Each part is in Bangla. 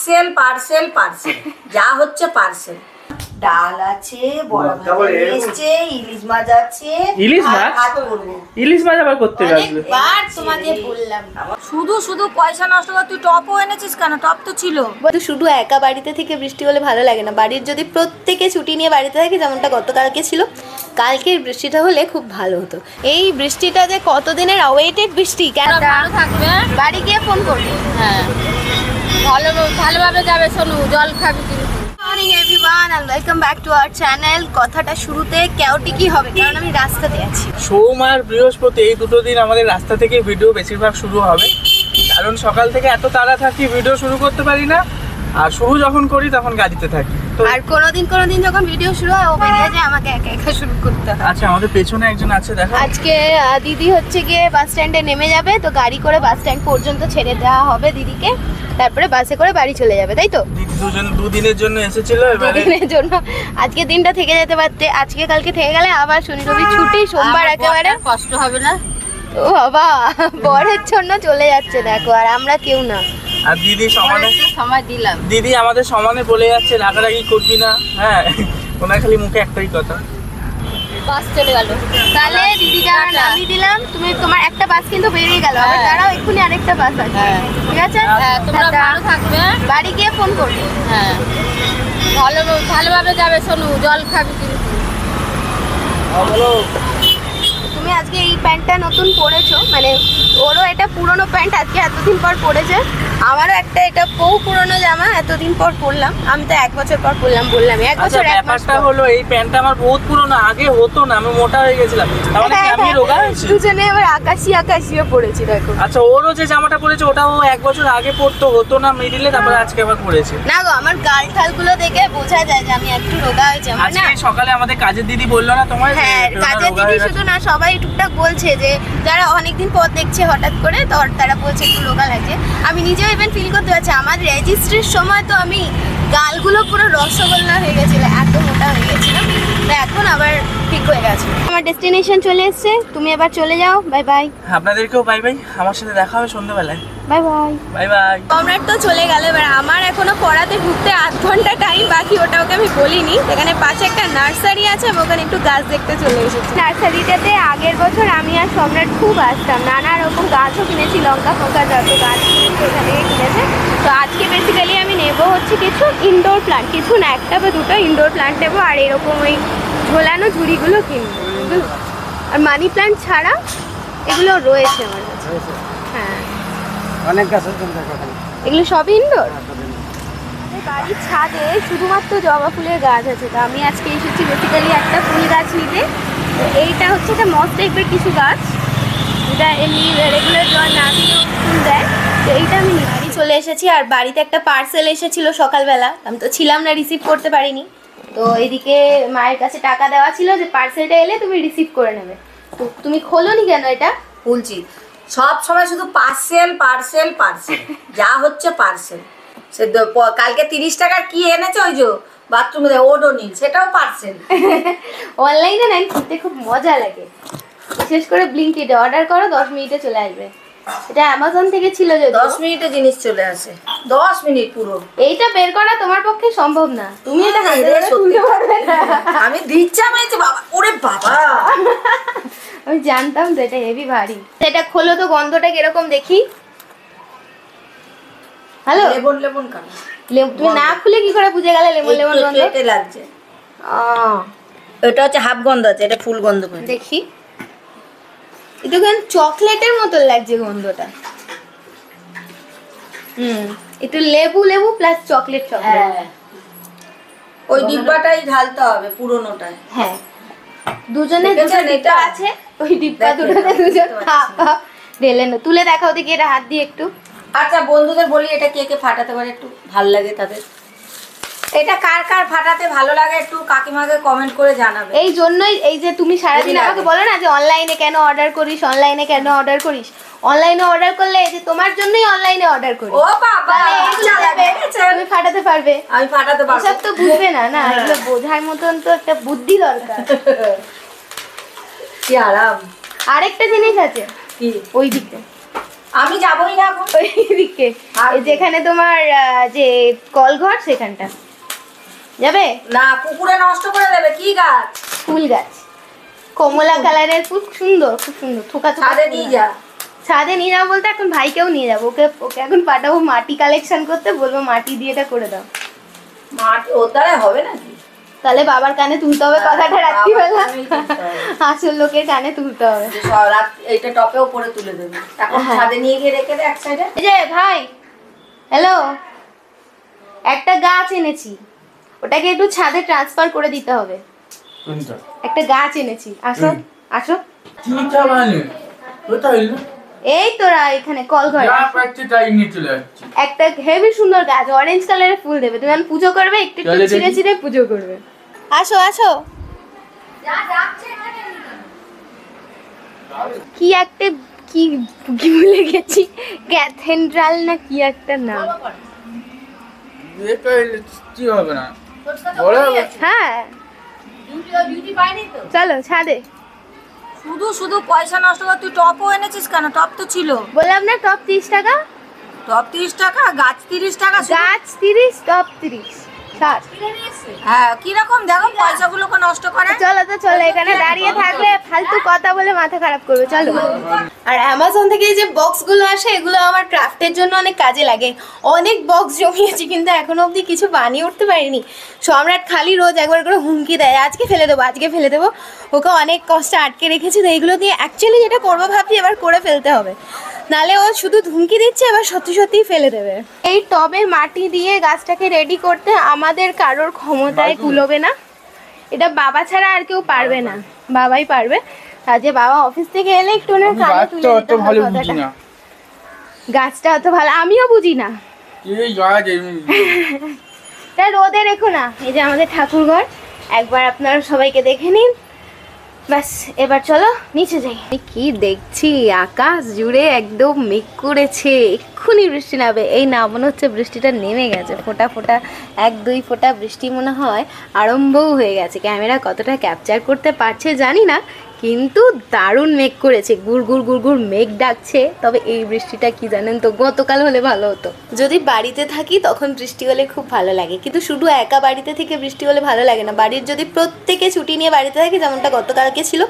পার্সেল পার্সেল পার্সেল যা হচ্ছে পার্সেল। ডাল আছে, বড় ভাত এসেছে, ইলিশ মাছ আছে। ইলিশ মাছ? ইলিশ মাছ আবার করতে গেল? বার তোমাকে বললাম শুধু শুধু পয়সা নষ্ট কর। তুই টপও এনেছিস কেন? টপ তো ছিল। শুধু একা বাড়িতে থেকে বৃষ্টি হলে ভালো লাগে না, বাড়ির যদি প্রত্যেকে ছুটি নিয়ে বাড়িতে থাকে, যেমনটা গতকালকে ছিল, কালকের বৃষ্টিটা হলে খুব ভালো হতো। এই বৃষ্টিটা যে কতদিনের অওয়েটেড বৃষ্টি, কেন ভালো থাকবে, বাড়ি গিয়ে ফোন করবে। হ্যাঁ ভালোভাবে যাবে সোনু, জল খাবি কিন্তু। Morning everyone and welcome back to our channel. কথাটা শুরুতে কেওটিকি হবে, কারণ আমি রাস্তাতে আছি। সোম আর বৃহস্পতি এই দুটো দিন আমাদের রাস্তা থেকে ভিডিও বেশিরভাগ শুরু হবে, কারণ সকাল থেকে এত তাড়া থাকি ভিডিও শুরু করতে পারি না, আর শুরু যখন করি তখন গাড়িতে থাকি। আর কোনোদিন যখন ভিডিও শুরু হয় ও বেরিয়ে যায়, আমাকে একা একা শুরু করতে হয়। আচ্ছা, আমাদের পেছনে একজন আছে, দেখো। আজকে দিদি হচ্ছে গিয়ে বাস স্ট্যান্ডে নেমে যাবে, তো গাড়ি করে বাস স্ট্যান্ড পর্যন্ত ছেড়ে দেওয়া হবে দিদিকে, তারপরে বাসে করে বাড়ি চলে যাবে, তাই তো? দিদি দুদিনের জন্য এসেছিল, দুদিনের জন্য। আজকে দিনটা থেকে যেতে পারতে, আজকে কালকে থেকে গেলে আবার শনি রবি ছুটি, সোমবার একেবারে কষ্ট হবে না। ও বাবা, বরের জন্য চলে যাচ্ছে দেখো, আর আমরা কেউ না। আর দিদি সময় দিলাম, দিদি আমাদের সমানে বলে যাচ্ছে রাগারাগি করবি না। হ্যাঁ, ওনার খালি মুখে একটাই কথা, বাস চলে গেল। তাহলে দিদি যাওয়ার নামিয়ে দিলাম, তোমার একটা বাস কিন্তু বেরিয়ে গেল, আবার দাঁড়াও, এক্ষুনি আরেকটা বাস আছে, ঠিক আছে? তোমরা ভালো থাকবে, বাড়ি গিয়ে ফোন করবে। হ্যাঁ ভালোভাবে যাবে সোনু, জল খাবি কিন্তু। তুমি আজকে এই প্যান্টটা নতুন পরেছো, মানে ওরও এটা পুরনো প্যান্ট, আজকে এতদিন পর পরেছে, আমারও একটা এটা বহু পুরনো জামা, এতদিন পর পরলাম। আমি তো 1 বছর পর পরলাম, বললাম 1 বছর 1 মাস। ব্যাপারটা হলো এই প্যান্টটা আমার বহুত পুরনো, আগে হতো না, আমি মোটা হয়ে গেছিলাম, তাহলে কি আমি রোগা হয়েছি? দুজনে আবার আকাশিও পরেছি দেখো। আচ্ছা, ওরও যে জামাটা পরেছে ওটাও 1 বছর আগে পরতো, হতো না মিডিলে, তারপরে আজকে আবার পরেছে। না গো, আমার গাল ঠালগুলো দেখে বোঝা যায় যে আমি একটু রোগা হয়েছি। আমার না, আজকে সকালে আমাদের কাজের দিদি বললো না তোমার? হ্যাঁ, কাজের দিদি শুধু না, সবাই টুকটাক বলছে, যে যারা অনেকদিন পর দেখছে হঠাৎ করে, তো তারা বলছে একটু রোগা লাগছে। আমি নিজেও ইভেন ফিল করতে পারছি, আমার রেজিস্ট্রির সময় তো আমি গালগুলো পুরো রসগোল্লা হয়ে গেছিল, এত মোটা হয়ে গেছিলাম, তো এখন আবার ঠিক হয়ে গেছে। আমার ডেস্টিনেশন চলে এসেছে, তুমি এবার চলে যাও, বাই বাই। আপনাদেরকেও বাই বাই, আমার সাথে দেখা হবে সন্ধ্যাবেলায়, bye bye bye bye. Comrade তো চলে গেল, এবার আমার এখনো পড়াতে ঢুকতে 8 ঘন্টা টাইম বাকি, ওটা ওকে আমি বলিনি। এখানে পাশে একটা নার্সারি আছে, আমি ওখানে একটু গাছ দেখতে চলে এসেছি। নার্সারিটাতে আগের বছর আমি আর সম্রাট খুব আসতাম, নানা রকম গাছও কিনেছি, লঙ্কা ফঙ্কা যত গাছ ওখান থেকে কিনেছে। তো আজকে বেসিক্যালি আমি নেবো হচ্ছে কিছু ইনডোর প্লান্ট, কিছু না, 1টা বা 2টা ইনডোর প্লান্ট নেবো, আর এরকম ওই ঝোলানো ঝুড়িগুলো কিনবো, আর মানি প্লান্ট ছাড়া এগুলো রয়েছে আমার কাছে। হ্যাঁ, অনেক গাছ আছে, এগুলো সব ইনডোর। বাড়ির ছাদে শুধুমাত্র জবা ফুলের গাছ আছে, তো আমি আজকে এসেছি বেসিক্যালি একটা ফুল গাছ নিতে। তো এইটা হচ্ছে একটা মস টাইপের কিছু গাছ, যেটা এমনি রেগুলার জল না দিলেও ফুল দেয়, তো এইটা আমি বাড়ি চলে এসেছি। আর বাড়িতে একটা পার্সেল এসেছিলো সকালবেলা, আমি তো ছিলাম না, রিসিভ করতে পারিনি। তো এদিকে মায়ের কাছে টাকা দেওয়া ছিল যে পার্সেলটা এলে তুমি রিসিভ করে নেবে, তো তুমি খোলোনি কেন? এটা বলছি সব সময় শুধু পার্সেল পার্সেল পার্সেল যা হচ্ছে পার্সেল। সে কালকে 30 টাকার কি এনেছে, ওই যে বাথরুমে ওডোনিল, সেটাও পার্সেল। অনলাইনে নেন, করতে খুব মজা লাগে, বিশেষ করে ব্লিঙ্কিটে অর্ডার করো, 10 মিনিটে চলে আসবে। এটা অ্যামাজন থেকে ছিল, যে 10 মিনিটে জিনিস চলে আসে, 10 মিনিট পুরো। এইটা বের করা তোমার পক্ষে সম্ভব না, তুমি এটা হাতে ধরে তুলতে পারবে না। আমি দিচ্ছা মেয়েছি বাবা, ওরে বাবা, আমি জানতাম তো এটা হেভি ভারী। এটা খোলো তো, গন্ধটা কিরকম দেখি। হ্যালো, লেবন লেবন কান, তুমি না খুলে কি করে বুঝে গেলে লেমন লেমন গন্ধ? পেটে লাগছে। এটা হচ্ছে হাফ গন্ধ আছে, এটা ফুল গন্ধ। দেখি, এটা কেন চকলেটের মতো লাগছে গন্ধটা। একটু লেবু লেবু প্লাস চকলেট চকলেট। ওই ডিব্বাটাই ঢালতে হবে, পুরোনোটাই। হ্যাঁ, দুজনে দুটো ডিব্বা আছে, ওই ডিব্বা দুটোতে দুজন ঢেলে না। তুলে দেখাও দেখি এটা হাত দিয়ে একটু। আচ্ছা, বন্ধুদের বলি এটা কে কে ফাটাতে পারে, একটু ভালো লাগে তাদের। এটা কার কার ফাটাতে ভালো লাগে একটু কাকিমাকে কমেন্ট করে জানাবে। এই জন্যই এই যে তুমি সারাদিন আমাকে বলো না যে অনলাইনে কেন অর্ডার করিস, অনলাইনে কেন অর্ডার করিস, অনলাইনে অর্ডার করলে এই যে তোমার জন্যই অনলাইনে অর্ডার করি। ও বাবা, তুমি ফাটাতে পারবে, আমি ফাটাতে পারবো। সব তো বুঝবে না, না এগুলো বোঝার মতন তো একটা বুদ্ধি দরকার। কি আরাম। আরেকটা জিনিস আছে, কি? ওই দিকে আমি যাবোই না এখন। ওইদিকে এই যেখানে তোমার যে কলঘর সেখানটা যাবে না, কুকুরে নষ্ট করে দেবে। কি গাছ? ফুল গাছ, কমলা কালারের ফুল, খুব সুন্দর খুব সুন্দর। থোকা থোকা ছাদে নিয়ে যা। ছাদে নিয়ে যাবো বলতে এখন ভাইকেও নিয়ে যাবো, ওকে ওকে এখন পাঠাবো মাটি কালেকশন করতে, বলবো মাটি দিয়ে এটা করে দাও। মাটি ওর দ্বারা হবে নাকি? তাহলে বাবার কানে তুলতে হবে কথাটা বাবার রাত্রিবেলা, কানেই তুলতে হবে। আসল লোকের কানে তুলতে হবে। যে সব রাত এইটা টপেও পরে তুলে দেবে। এখন হ্যাঁ। ছাদে নিয়ে গিয়ে রেখে দে এক সাইডে। এই যে ভাই, হ্যালো, একটা গাছ এনেছি, ওটাকে একটু ছাদে ট্রান্সফার করে দিতে হবে। কোনটা? একটা গাছ এনেছি, আসো আসো। চিন্তা মানে কোথায় হইলো? এই তোরা এখানে কল ঘরে যা পাচ্ছি তাই নিয়ে চলে যাচ্ছি। একটা হেভি সুন্দর গাছ, অরেঞ্জ কালারের ফুল দেবে, তুমি এখন পুজো করবে, একটু একটু চলে ছিঁড়ে দেখি। ছিঁড়ে পুজো করবে। আসো আসো। কি একটা কি কি ভুলে গেছি, ক্যাথেড্রাল না কি একটা নাম। এটা হইলে কি হবে না? বড় হবে। হ্যাঁ বিউটি পাইনি তো। চলো ছাদে। শুধু শুধু পয়সা নষ্ট কর। তুই টপও এনেছিস কেন? টপ তো ছিল। বললাম না টপ 30 টাকা, টপ 30 টাকা, গাছ 30 টাকা শুধু। গাছ 30, টপ 30, 60। হ্যাঁ, কিরকম দেখো পয়সাগুলোকে নষ্ট করে। চলো তো চলো, এখানে দাঁড়িয়ে থাকলে ফালতু কথা বলে মাথা খারাপ করবে, চলো। আর অ্যামাজন থেকে যে বক্সগুলো আসে এগুলো আমার ক্রাফটের জন্য অনেক কাজে লাগে। অনেক বক্স জমিয়েছি কিন্তু এখনো অবধি কিছু বানিয়ে উঠতে পারিনি। সম্রাট খালি রোজ একবার করে হুমকি দেয়, আজকে ফেলে দেবো আজকে ফেলে দেবো। ওকে অনেক কষ্টে আটকে রেখেছি, তো এইগুলো দিয়ে অ্যাকচুয়ালি যেটা করবো ভাবছি এবার করে ফেলতে হবে, নালে ও শুধু ধুমকি দিচ্ছে, এবার সত্যি সত্যিই ফেলে দেবে। এই টবে মাটি দিয়ে গাছটাকে রেডি করতে আমাদের কারোর ক্ষমতায় কুলোবে না, এটা বাবা ছাড়া আর কেউ পারবে না, বাবাই পারবে। আর যে বাবা অফিস থেকে এলে একটু ওনার কানে তুলে গাছটা দিতে অত হবে ভালো বুঝি কথাটা। না। গাছটা অত ভালো আমিও বুঝি না, এই গাছ এমনি। তা রোদে রেখো না। এই যে আমাদের ঠাকুরঘর, একবার আপনারা সবাইকে দেখে নিন। ব্যাস এবার চলো নিচে যাই। আমি কি দেখছি, আকাশ জুড়ে একদম মেঘ করেছে, এক্ষুনি বৃষ্টি নামবে। এই না, মনে হচ্ছে বৃষ্টিটা নেমে গেছে, ফোঁটা ফোঁটা 1-2 ফোঁটা বৃষ্টি মনে হয় আরম্ভও হয়ে গেছে। ক্যামেরা কতটা ক্যাপচার করতে পারছে জানি না, কিন্তু দারুণ মেঘ করেছে, গুড় গুড় মেঘ ডাকছে। তবে এই বৃষ্টিটা কি জানেন তো, গতকাল হলে ভালো হতো। যদি বাড়িতে থাকি তখন বৃষ্টি হলে খুব ভালো লাগে, কিন্তু শুধু একা বাড়িতে থেকে বৃষ্টি হলে ভালো লাগে না। বাড়ির যদি প্রত্যেকে ছুটি নিয়ে বাড়িতে থাকে, যেমনটা গতকালকে ছিল,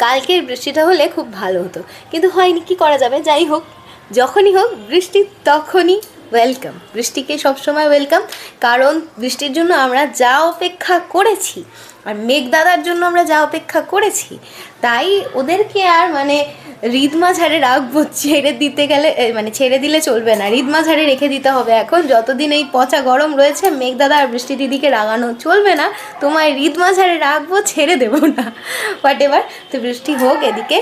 কালকের বৃষ্টিটা হলে খুব ভালো হতো, কিন্তু হয়নি, কি করা যাবে। যাই হোক, যখনই হোক বৃষ্টি তখনই ওয়েলকাম। বৃষ্টিকে সবসময় ওয়েলকাম, কারণ বৃষ্টির জন্য আমরা যা অপেক্ষা করেছি, আর মেঘ দাদার জন্য আমরা যা অপেক্ষা করেছি, তাই ওদেরকে আর মানে রিদ মাঝারে রাখবো, ছেড়ে দিতে গেলে মানে ছেড়ে দিলে চলবে না, রিদ মাঝারে রেখে দিতে হবে। এখন যতদিন এই পচা গরম রয়েছে, মেঘ দাদা আর বৃষ্টি দিদিকে রাগানো চলবে না, তোমায় রিদ মাঝারে রাখবো, ছেড়ে দেবো না, হোয়াট এভার। তো বৃষ্টি হোক এদিকে,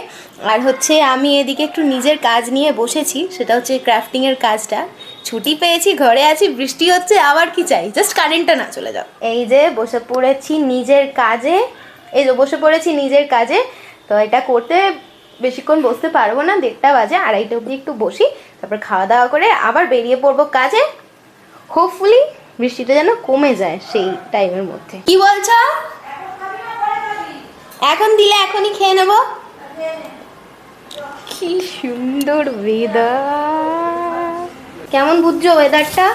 আর হচ্ছে আমি এদিকে একটু নিজের কাজ নিয়ে বসেছি, সেটা হচ্ছে ক্রাফটিংয়ের কাজটা। ছুটি পেয়েছি, ঘরে আছি, বৃষ্টি হচ্ছে, আবার কি চাই, জাস্ট কারেন্টটা না চলে যাও। এই যে বসে পড়েছি নিজের কাজে, এই যে বসে পড়েছি নিজের কাজে। তো এটা করতে বেশিক্ষণ বসতে পারবো না, 1:30 বাজে, 2:30 অবধি একটু বসি, তারপর খাওয়া দাওয়া করে আবার বেরিয়ে পড়বো কাজে। হোপফুলি বৃষ্টিটা যেন কমে যায় সেই টাইমের মধ্যে। কি বলছো? এখন দিলে এখনই খেয়ে নেবো। কি সুন্দর ওয়েদার, কেমন বুঝছো ওয়েদারটা?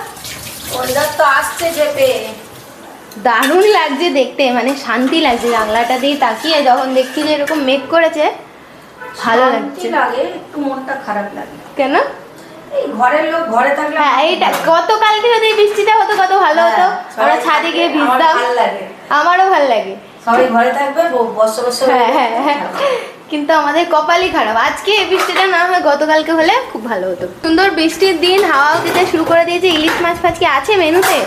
ওয়েদার তো আসছে চেপে। দারুণ লাগছে দেখতে, মানে শান্তি লাগছে। জানলাটা দিয়ে তাকিয়ে যখন দেখছি যে এরকম মেঘ করেছে, ভালো লাগছে। শান্তি লাগে, একটু মনটা খারাপ লাগে। কেন? এই ঘরের লোক ঘরে থাকলে হ্যাঁ, এইটা গতকালকে যদি এই বৃষ্টিটা হতো কত ভালো হতো, আমরা ছাদে গিয়ে ভিজতাম। ভালো লাগে, আমারও ভালো লাগে। সবাই ঘরে থাকবে, বসে বসে। হ্যাঁ হ্যাঁ হ্যাঁ, কিন্তু আমাদের কপালই খারাপ, আজকে এই বৃষ্টিটা না হয় গতকালকে হলে খুব ভালো হতো। সুন্দর বৃষ্টির দিন, হাওয়াও দিতে শুরু করে দিয়েছে। ইলিশ মাছ ফাছ কি আছে মেনুতে?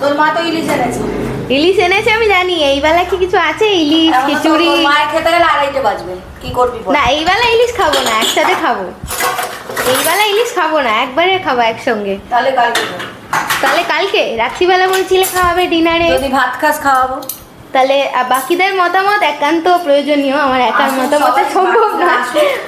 তোর মা তো ইলিশ এনেছে। ইলিশ এনেছে আমি জানি, এই বেলা কি কিছু আছে? ইলিশ এখন তো খিচুড়ি? তোর মায়ের খেতে গেলে 2:30 বাজবে, কি করবি বল? না, এই বেলা ইলিশ খাবো না, একসাথে খাবো। এই বেলা ইলিশ খাবো না, একবারে খাবো একসঙ্গে। তাহলে কালকে খাবো। তাহলে কালকে রাত্রিবেলা বলছিলে খাওয়াবে ডিনারে, যদি ভাত খাস খাওয়াবো। তাহলে বাকিদের মতামত একান্ত প্রয়োজনীয়, আমার একার মতামতে সম্ভব না।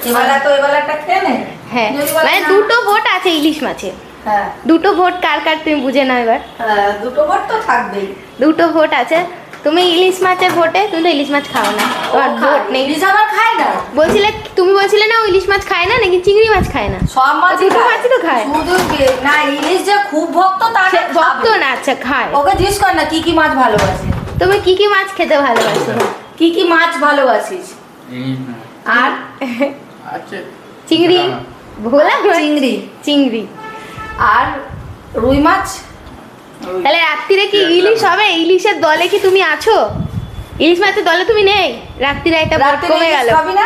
এবেলা তো এবেলাটা খেয়ে নে। হ্যাঁ, যদি বলে মানে না- 2টো ভোট আছে ইলিশ মাছে, হ্যাঁ 2টো ভোট কার কার তুমি বুঝে নাও এবার। হ্যাঁ, 2টো ভোট তো থাকবেই। 2টো ভোট আছে, তুমি ইলিশ মাছের ভোটে, তুমি তো ইলিশ মাছ খাও না, তোমার ভোট নেই। ইলিশ আবার খায় না। তুমি বলছিলে না ও ইলিশ মাছ খায় না, নাকি চিংড়ি মাছ খায় না? সব মাছ দুটো মাছই তো খায়। শুধু না ইলিশ যে খুব ভক্ত তা না, ভক্ত না, আচ্ছা খায়। ওকে জিজ্ঞেস কর না কি কি মাছ ভালোবাসে। তুমি কি কি মাছ খেতে ভালোবাসো? কি কি মাছ ভালোবাসিস? আর চিংড়ি, ভোলা চিংড়ি, চিংড়ি আর রুই মাছ। তাহলে রাত্রিরে কি ইলিশ হবে? ইলিশের দলে কি তুমি আছো? ইলিশ মাছের দলে তুমি নেই? রাত্রিরে একটা ভোট কমে গেল। খাবি না?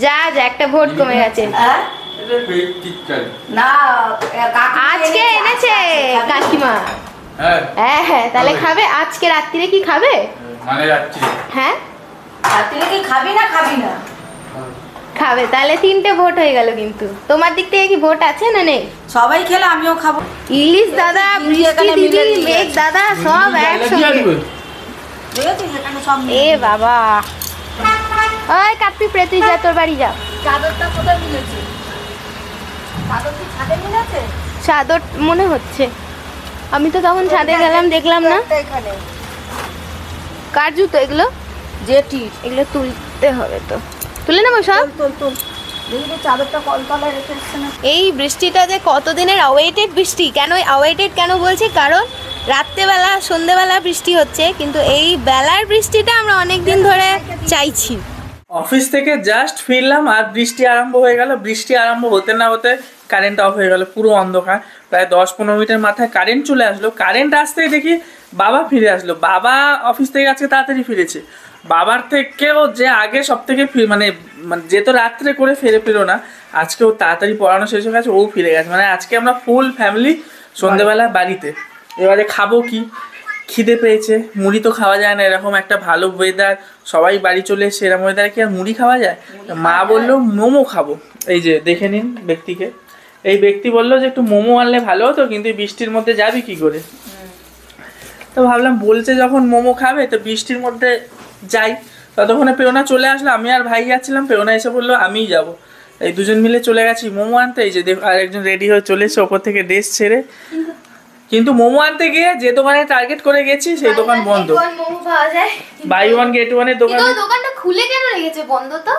যা একটা ভোট কমে গেছে। হ্যাঁ? না আজকে এনেছে কাকিমা। হ্যাঁ হ্যাঁ, তাহলে খাবে আজকে রাত্রিরে? কি খাবে হ্যাঁ? রাত্রিরে কি খাবি না? খাবি না? খাবে। তাহলে 3টে ভোট হয়ে গেল। কিন্তু তোমার দিক থেকে কি ভোট আছে না নেই? সবাই খেলে আমিও খাবো। ইলিশ দাদা, বৃষ্টি দিদি, মেঘ দাদা সব একসঙ্গে। এ বাবা, ওই কাপি প্রেতি যা, তোর বাড়ি যা। চাদরটা কোথায় মিলেছে? চাদর কি ছাদে মিলেছে? চাদর মনে হচ্ছে, আমি তো তখন ছাদে গেলাম দেখলাম না। এখানে কার জুতো এগুলো? জেটি। এগুলো তুলতে হবে তো, তুলে নেবো সব। তোল তোল, দেখি চাদরটা কলতলায় রেখে এসছে না। এই বৃষ্টিটা যে কতদিনের অওয়েটেড বৃষ্টি। কেন অওয়েটেড কেন বলছি? কারণ রাত্রেবেলা সন্ধেবেলা বৃষ্টি হচ্ছে, কিন্তু এই বেলার বৃষ্টিটা আমরা অনেক দিন ধরে চাইছি। অফিস থেকে জাস্ট ফিরলাম আর বৃষ্টি আরম্ভ হয়ে গেল। বৃষ্টি আরম্ভ হতে না হতে কারেন্ট অফ হয়ে গেল, পুরো অন্ধকার। প্রায় 10-15 মিনিটের মাথায় কারেন্ট চলে আসলো। কারেন্ট আসতেই দেখি বাবা ফিরে আসলো। বাবা অফিস থেকে আজকে তাড়াতাড়ি ফিরেছে। বাবার থেকেও যে আগে সব থেকে মানে যেহেতু রাত্রে করে ফেরো না, আজকে ও তাড়াতাড়ি পড়ানো শেষ হয়ে গেছে, ও ফিরে গেছে। মানে আজকে আমরা ফুল ফ্যামিলি সন্ধ্যেবেলা বাড়িতে। এবারে খাবো কি? খিদে পেয়েছে, মুড়ি তো খাওয়া যায় না। এরকম একটা ভালো ওয়েদার, সবাই বাড়ি চলে এসে এরকম ওয়েদারে কি আর মুড়ি খাওয়া যায়? মা বললো মোমো খাবো। এই যে দেখে নিন ব্যক্তিকে, এই ব্যক্তি বললো যে একটু মোমো আনলে ভালো হতো, কিন্তু বৃষ্টির মধ্যে যাবি কি করে? তো ভাবলাম বলছে যখন মোমো খাবে তো বৃষ্টির মধ্যে যাই। ততক্ষণে প্রেরণা চলে আসলো, আমি আর ভাই যাচ্ছিলাম। প্রেরণা এসে বললো আমিই যাবো। এই দুজন মিলে চলে গেছি মোমো আনতে। এই যে আর একজন রেডি হয়ে চলে এসে ওপর থেকে ড্রেস ছেড়ে। কিন্তু মোমো আনতে গিয়ে যে দোকানে টার্গেট করে গেছি সেই দোকান বন্ধ। বাই ওয়ান গেট ওয়ানের দোকান। দোকানটা খুলে কেন রেখেছে বন্ধ? তো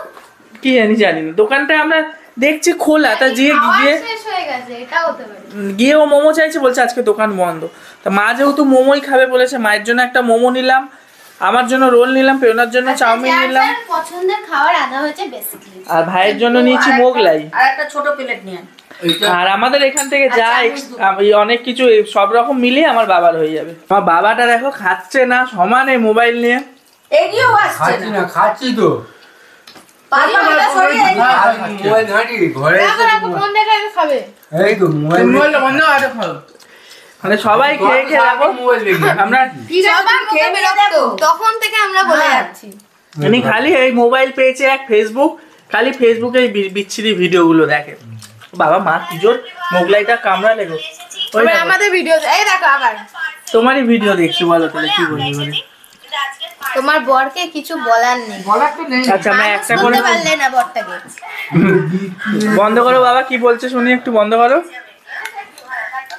কি জানি না। দোকানটা আমরা দেখছি খোলা, তা গিয়ে ও মোমো চাইছে, বলছে আজকে দোকান বন্ধ। তা মা যেহেতু মোমোই খাবে বলেছে, মায়ের জন্য একটা মোমো নিলাম, আমার জন্য রোল নিলাম, প্রেরণার জন্য চাউমিন নিলাম, পছন্দের খাবার আনা হয়েছে বেসিক্যালি। আর ভাইয়ের জন্য নিয়েছি মোগলাই আর একটা ছোট প্লেট নিয়ে। আর আমাদের এখান থেকে যা অনেক কিছু সব রকম মিলিয়ে আমার বাবার হয়ে যাবে। আমার বাবাটা দেখো খাচ্ছে না, সমানে মোবাইল নিয়ে। এদিও আসছে না। খাচ্ছি তো। মোবাইল ঘাঁটি ঘরে এই তো মোবাইল বন্ধ আছে। মানে সবাই খেয়ে খেয়ে দেখো আমরা তখন থেকে আমরা বলে যাচ্ছি মানে খালি এই মোবাইল পেয়েছে এক ফেসবুক, খালি ফেসবুকে এই বিচ্ছিরি ভিডিওগুলো দেখে। বাবা মা কি জোর মোগলাইটা কামড়া লেগো। ওই আমাদের ভিডিও, এই দেখো আবার তোমারই ভিডিও দেখছি, বলো তাহলে কি বলবি? বলে তোমার বরকে কিছু বলার নেই, বলার তো নেই। আচ্ছা আমরা একটা করে পারলে না বরটাকে। বন্ধ করো বাবা, কি বলছো শুনি একটু, বন্ধ করো।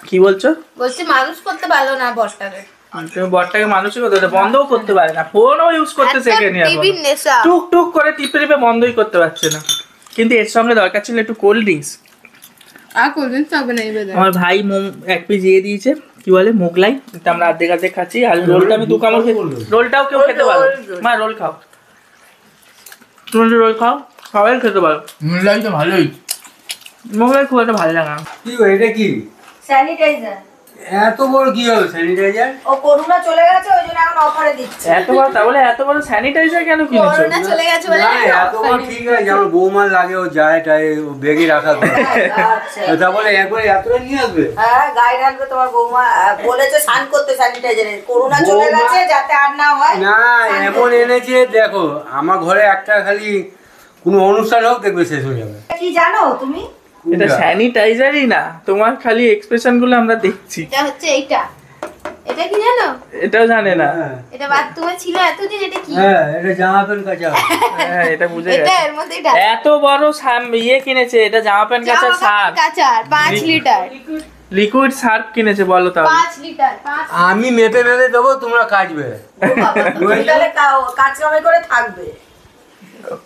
কি বলছো? বলছি মানুষ করতে পারলো না বরটাকে। তুমি বরটাকে মানুষই করতে বন্ধও করতে পারে না, ফোনও ইউজ করতে শেখেনি, টুক টুক করে টিপে টিপে বন্ধই করতে পারছে না। কিন্তু এর সঙ্গে দরকার ছিল একটু কোল্ড ড্রিঙ্কস। আর কোল্ড ড্রিঙ্কস হবে না এবারে। আমার ভাই এক পিস দিয়ে দিয়েছে, কি বলে মোগলাই, এটা আমরা অর্ধেক অর্ধেক খাচ্ছি। আর রোলটা আমি দু কামড় খেয়ে, রোলটাও কেউ খেতে পারো। মা রোল খাও, তুমি রোল খাও, সবাই খেতে পারো। মোগলাই তো ভালোই, মোগলাই খুব একটা ভালো লাগে না। কি এটা কি স্যানিটাইজার? এত বড় কি হলো স্যানিটাইজার? ও করোনা চলে গেছে ওই জন্য এখন অফারে দিচ্ছে। এত বড়, তাহলে এত বড় স্যানিটাইজার কেন কিনেছো? করোনা চলে গেছে বলে না এত বড় ঠিক আছে, যেমন বৌমার লাগে ও যায় টাই ও বেগে রাখা করে। আচ্ছা তা বলে একবারে এতটা নিয়ে আসবে? হ্যাঁ গায়ে রাখবে তোমার বৌমা, বলেছে স্নান করতে স্যানিটাইজারে। করোনা চলে গেছে যাতে আর না হয়। না এমন এনেছে দেখো, আমার ঘরে একটা খালি কোনো অনুষ্ঠান হোক দেখবে শেষ হয়ে যাবে। কি জানো তুমি? এটা স্যানিটাইজারই না, তোমার খালি এক্সপ্রেশন গুলো আমরা দেখছি। এটা হচ্ছে এইটা, এটা কি জানো? এটাও জানে না। এটা বাথরুমে ছিল এতদিন, এটা কি? হ্যাঁ এটা জামা প্যান্ট কাচা। হ্যাঁ এটা বুঝে এটা গেছে। এর মধ্যে এটা এত বড় ইয়ে কিনেছে, এটা জামা প্যান্ট কাচার সার, কাচার 5 লিটার। লিকুইড সার্ফ কিনেছে বলো তাহলে 5 লিটার আমি মেপে মেপে দেবো, তোমরা কাটবে। তাহলে কাজ কামাই করে থাকবে।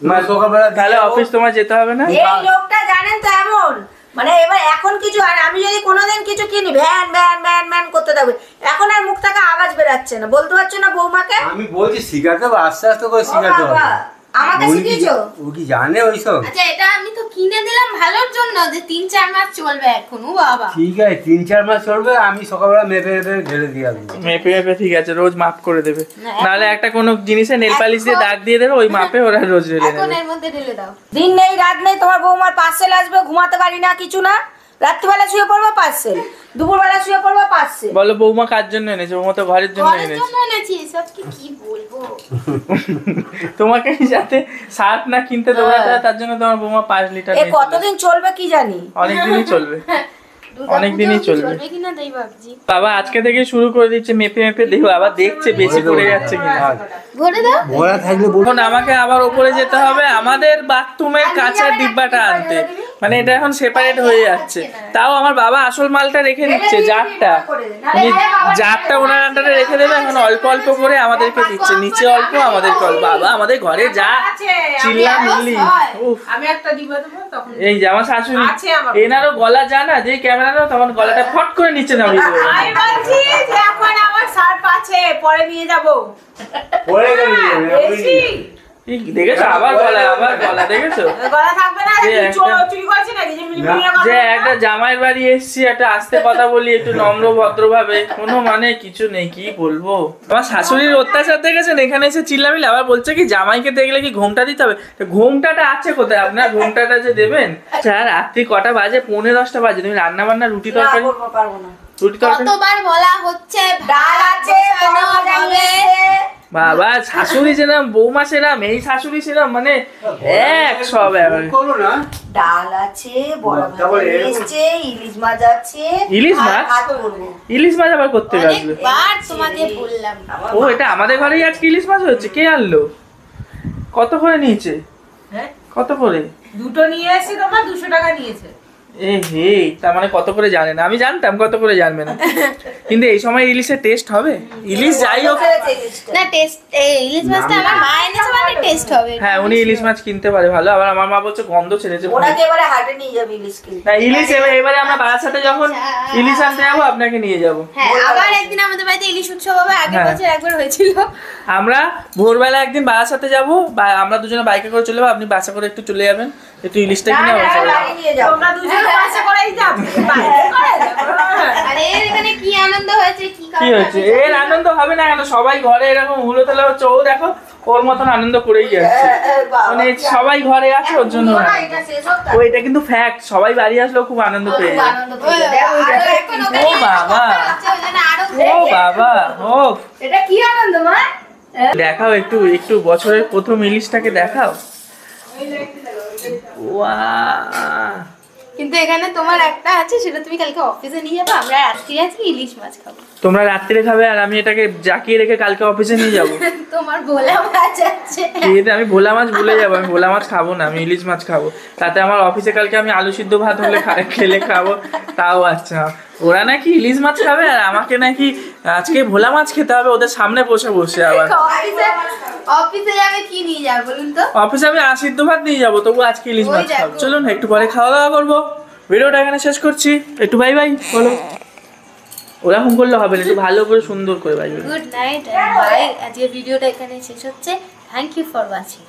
মানে সকালবেলা তাহলে অফিস তোমার যেতে হবে না? এই লোকটা জানেন তো এমন, মানে এবার এখন কিছু, আর আমি যদি কোনোদিন কিছু কিনি ভ্যান ভ্যান ভ্যান ভ্যান করতে থাকবে। এখন আর মুখ থেকে আওয়াজ বেরাচ্ছে না, বলতে পারছো না বৌমাকে। আমি বলছি শিখাতে হবে, আস্তে আস্তে করে ও শিখাতে হবে। বাবা, আমাকে শিখিয়েছো? ও কি জানে ওইসব? আচ্ছা এটা আমি তো কিনে দিলাম ভালোর জন্য, যে 3-4 মাস চলবে এখন। ও বাবা, ঠিক আছে 3-4 মাস চলবে। আমি সকালবেলা মেপে মেপে ঢেলে দিয়ে আসবো। মেপে মেপে ঠিক আছে, রোজ মাপ করে দেবে। নাহলে একটা কোনো জিনিসে নেল পালিশ দিয়ে দাগ দিয়ে দেবে, ওই মাপে ওরা রোজ ঢেলে এখন নেবে। এর মধ্যে ঢেলে দাও। দিন নেই রাত নেই, তোমার বৌমার পার্সেল আসবে, ঘুমাতে পারি না কিছু না। রাত্রিবেলা শুয়ে পড়বো পার্সেল, দুপুরবেলা শুয়ে পড়বো পার্সেল। বলো বৌমা কার জন্য এনেছে? বৌমা তো ঘরের জন্য ঘরের এনেছে। জন্য এনেছি, এসব কি বলবো। তোমাকে যাতে সার্ফ না কিনতে দেওয়া যায় তার জন্য তোমার বৌমা 5 লিটার এ কতদিন চলবে কি জানি। অনেকদিনই চলবে, অনেক দিনই চলবে। চলবে কিনা তাই ভাবছি। বাবা আজকে থেকে শুরু করে দিচ্ছে মেপে মেপে, দেখো আবার দেখছে বেশি পড়ে যাচ্ছে কিনা। ভরে দাও। ভরা থাকলে এখন আমাকে আবার উপরে যেতে হবে আমাদের বাথরুমের কাঁচের ডিব্বাটা আনতে, মানে এটা এখন সেপারেট হয়ে যাচ্ছে। তাও আমার বাবা আসল মালটা রেখে দিচ্ছে, জারটা। উনি জারটা ওনার আন্ডারে রেখে দেবে, এখন অল্প অল্প করে আমাদেরকে দিচ্ছে, নিচে অল্প আমাদেরকে অল্প। বাবা আমাদের ঘরে যা চিল্লা মিল্লি, উফ। আমি একটা দিব দেবো তখন। এই যে আমার শাশুড়ি, আছে আমার। এনারও গলা জানা, যে ক্যামেরা নাও তখন গলাটা ফট করে নিচে নামিয়ে দেবে। আমি বলছি যে এখন আমার সার্ফ আছে, পরে নিয়ে যাব। পরে গেলে বেশি এই দেখেছো আবার গলা দেখেছো? গলা থাকবে না, যে কি একটা- চুরি করছে নাকি যে মিলিমিলির কথা যে বলে? একটা জামাইয়ের বাড়ি এসছি, একটা আস্তে কথা বলি, একটু নম্র ভদ্রভাবে, কোনো মানে কিছু নেই, কি বলবো। আমার শাশুড়ির অত্যাচার দেখেছেন, এখানে এসে চিল্লামিল্লা। আবার বলছে কি জামাইকে দেখলে কি ঘোমটা দিতে হবে। তো ঘোমটাটা আছে কোথায় আপনার? ঘোমটাটা যে দেবেন। আচ্ছা রাত্রি কটা বাজে? 9:30 বাজে। তুমি রান্না বান্না রুটি না, তরকারি, করবো, পারবো না। রুটি তরকারি কতবার বলা হচ্ছে ডাল আছে, বসানো তরকারি হবে। আছে। বাবা শাশুড়ি সেরাম, বৌমা সেরাম, এই শাশুড়ি সেরাম, মানে এক সব একেবারে। করো না। ডাল আছে, বড় তারপরে ভাজা এরকম- এসছে, ইলিশ মাছ আছে। ইলিশ আর মাছ? ভাত করবো। ইলিশ মাছ আবার করতে আসবে? অনেকবার তোমাকে বললাম। ও এটা আমাদের ঘরেই আজকে ইলিশ মাছ হচ্ছে। কে আনলো? কত করে নিয়েছে? হ্যাঁ, কত করে? দুটো নিয়ে এসে তোমার 200 টাকা নিয়েছে। এ হে, তার মানে কত করে জানে না? আমি জানতাম কত করে জানবে না। কিন্তু এই সময় ইলিশের টেস্ট হবে? ইলিশ যাই হোক, ফেলেছে ইলিশটা। না টেস্ট, ইলিশ মাছটা আমার মা এনেছে মানে টেস্ট হবে। হ্যাঁ উনি ইলিশ মাছ কিনতে পারে ভালো। আবার আমার মা বলছে গন্ধ ছেড়েছে। ওনাকে এবারে হাটে নিয়ে যাবে ইলিশ কিনতে। না ইলিশ এবারে আমরা বারাসাতে যখন ইলিশ আনতে যাবো আপনাকে নিয়ে যাবো। হ্যাঁ আবার একদিন আমাদের বাড়িতে ইলিশ উৎসব হবে, আগের হ্যাঁ। বছর একবার হয়েছিল। আমরা ভোরবেলা একদিন বারাসাতে যাবো, বা আমরা দুজনে বাইকে করে চলে যাবো, আপনি বাসা করে একটু চলে যাবেন, একটু ইলিশটা কিনে না, বাসা করে বাড়ি নিয়ে যাবো। তোমরা দুজন পাশে করেই যাবে, বাইরে করে যাবো। আরে এখানে কি আনন্দ হয়েছে, কি কি হয়েছে? এর আনন্দ হবে না কেন? সবাই ঘরে এরকম হুলো তেলা হচ্ছে, ও দেখো ওর মতন আনন্দ করেই যাচ্ছে। বাবা, মানে কি সবাই ঘরে আছে ওর জন্য না, আনন্দ। এটা শেষ হোক ও এটা কিন্তু ফ্যাক্ট, সবাই বাড়ি আসলেও খুব আনন্দ পেয়ে খুব যায়। আনন্দ পেয়ে যাবে। ওই আরো দেখো, এখন ও ওখানে বাবা, ওই জন্য আরো ও বাবা, ও এটা কি আনন্দ মা? দেখাও একটু, একটু বছরের প্রথম ইলিশটাকে দেখাও। ওয়াও, কিন্তু এখানে তোমার একটা আছে, সেটা তুমি কালকে অফিসে নিয়ে যাবে। আমরা রাত্রি আজকে ইলিশ মাছ খাবো। তোমরা রাত্রে খাবে আর আমি এটাকে জাকিয়ে রেখে কালকে অফিসে নিয়ে যাবো। তোমার ভোলা মাছ আছে। খেতে আমি ভোলা মাছ ভুলে যাবো, আমি ভোলা মাছ খাবো না, আমি ইলিশ মাছ খাবো। তাতে আমার অফিসে কালকে আমি আলু সিদ্ধ ভাত হলে খেলে খাবো, তাও আচ্ছা। ওরা নাকি ইলিশ মাছ খাবে আর আমাকে নাকি আজকে ভোলা মাছ খেতে হবে ওদের সামনে বসে বসে। আবার অফিসে যাবে কি নিয়ে যাবে বলুন তো? অফিসে আমি সিদ্ধ ভাত নিয়ে যাবো, তবু আজকে ইলিশ ওই মাছ দেখো। খাবো। চলুন একটু পরে খাওয়া দাওয়া করবো, ভিডিওটা এখানে শেষ করছি। একটু বাই বাই বলো। ওরকম করলে হবে না, একটু ভালো করে সুন্দর করে bye bye. Good night, bye. আজকের ভিডিওটা এখানে শেষ হচ্ছে। Thank you for watching.